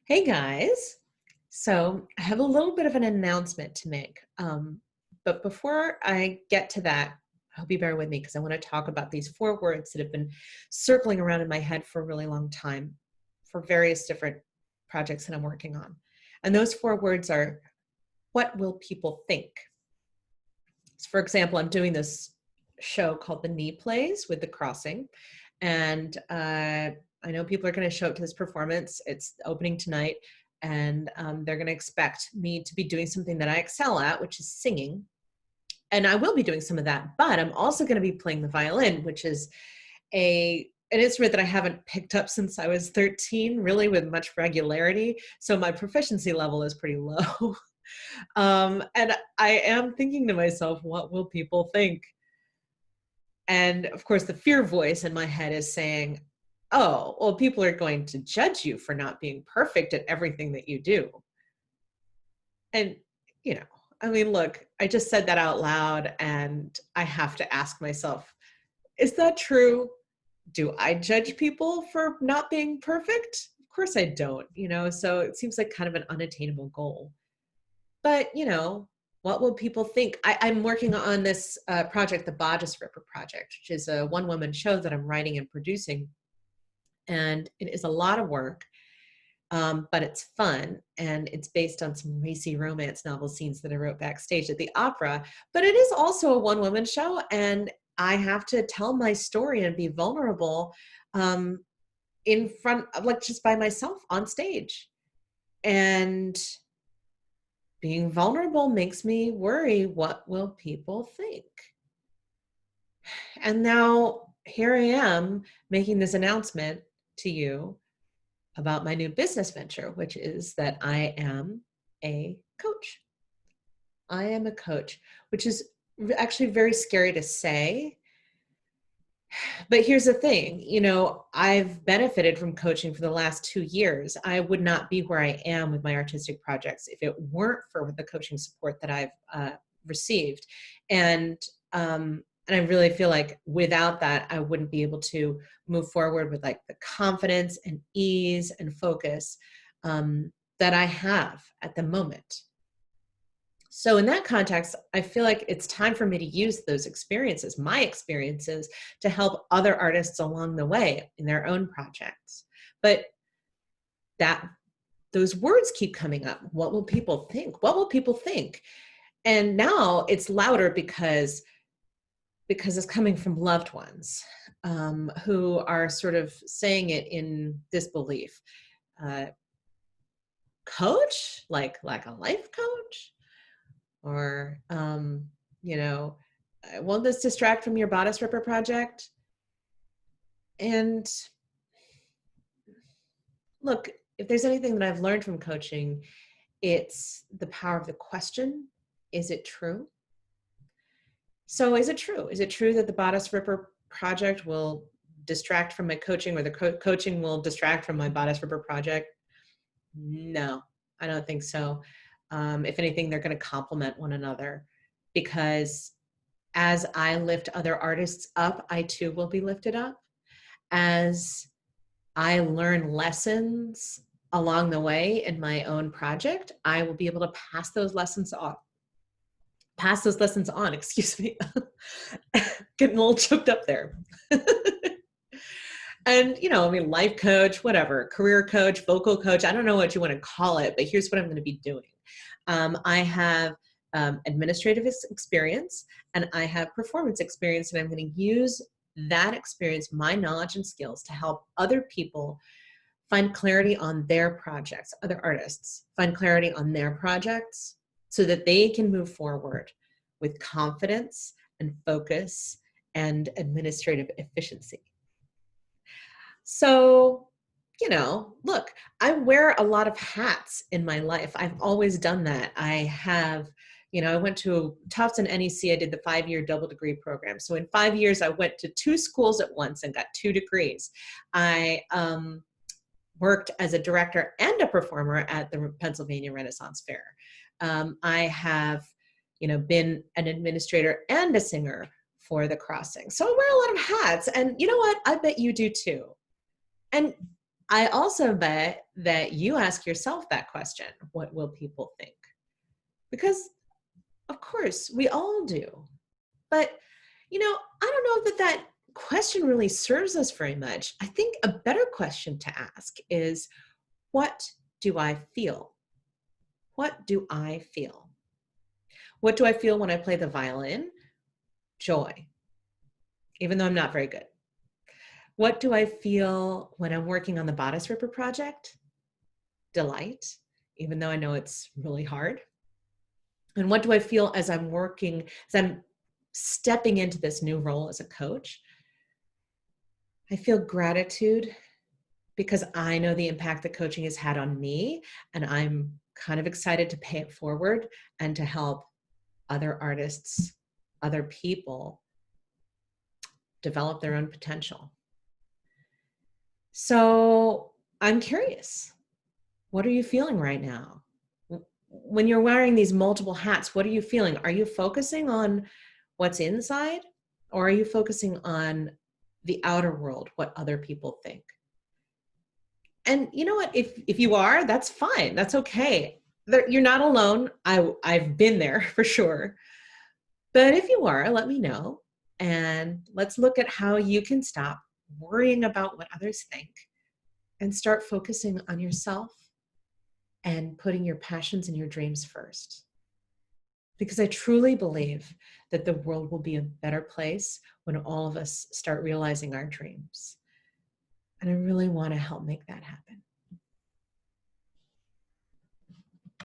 Hey guys. So I have a little bit of an announcement to make. But before I get to that, I hope you bear with me because I want to talk about these four words that have been circling around in my head for a really long time for various different projects that I'm working on. And those four words are, what will people think? So for example, I'm doing this show called The Knee Plays with the Crossing. And I know people are going to show up to this performance. It's opening tonight, and they're going to expect me to be doing something that I excel at, which is singing. And I will be doing some of that, but I'm also going to be playing the violin, which is an instrument that I haven't picked up since I was 13, really with much regularity. So my proficiency level is pretty low. And I am thinking to myself, what will people think? And of course, the fear voice in my head is saying, oh, well, people are going to judge you for not being perfect at everything that you do. And, you know, I mean, look, I just said that out loud and I have to ask myself, is that true? Do I judge people for not being perfect? Of course I don't, so it seems like kind of an unattainable goal. But, what will people think? I'm working on this project, the Bodice Ripper Project, which is a one-woman show that I'm writing and producing. And it is a lot of work, but it's fun. And it's based on some racy romance novel scenes that I wrote backstage at the opera. But it is also a one-woman show. And I have to tell my story and be vulnerable in front of, like, just by myself on stage. And being vulnerable makes me worry, what will people think? And now here I am making this announcement to you about my new business venture, which is that I am a coach. I am a coach, which is actually very scary to say. But here's the thing, I've benefited from coaching for the last 2 years. I would not be where I am with my artistic projects if it weren't for the coaching support that I've received. And I really feel like without that, I wouldn't be able to move forward with like the confidence and ease and focus that I have at the moment. So in that context, I feel like it's time for me to use those experiences, my experiences, to help other artists along the way in their own projects. But those words keep coming up. What will people think? What will people think? And now it's louder because it's coming from loved ones who are sort of saying it in disbelief. Coach, like a life coach? Or, won't this distract from your Bodice Ripper project? And look, if there's anything that I've learned from coaching, it's the power of the question. Is it true? So is it true? Is it true that the Bodice Ripper project will distract from my coaching, or the coaching will distract from my Bodice Ripper project? No, I don't think so. If anything, they're going to complement one another, because as I lift other artists up, I too will be lifted up. As I learn lessons along the way in my own project, I will be able to pass those lessons on. Excuse me. Getting a little choked up there. And, life coach, whatever, career coach, vocal coach, I don't know what you want to call it, but here's what I'm going to be doing. I have administrative experience, and I have performance experience, and I'm going to use that experience, my knowledge and skills, to help other people find clarity on their projects, other artists find clarity on their projects so that they can move forward with confidence and focus and administrative efficiency. So, look, I wear a lot of hats in my life. I've always done that. I have, I went to Tufts and NEC. I did the 5-year double degree program. So in 5 years, I went to 2 schools at once and got 2 degrees. I worked as a director and a performer at the Pennsylvania Renaissance Fair. I have, been an administrator and a singer for the Crossing. So I wear a lot of hats. And you know what? I bet you do too. And I also bet that you ask yourself that question, what will people think? Because of course we all do. But, I don't know that that question really serves us very much. I think a better question to ask is, what do I feel? What do I feel? What do I feel when I play the violin? Joy, even though I'm not very good. What do I feel when I'm working on the Bodice Ripper project? Delight, even though I know it's really hard. And what do I feel as I'm stepping into this new role as a coach? I feel gratitude because I know the impact that coaching has had on me, and I'm kind of excited to pay it forward and to help other artists, other people develop their own potential. So I'm curious, what are you feeling right now? When you're wearing these multiple hats, what are you feeling? Are you focusing on what's inside, or are you focusing on the outer world, what other people think? And you know what? If you are, that's fine. That's okay. You're not alone. I've been there for sure. But if you are, let me know. And let's look at how you can stop worrying about what others think and start focusing on yourself and putting your passions and your dreams first. Because I truly believe that the world will be a better place when all of us start realizing our dreams. And I really want to help make that happen.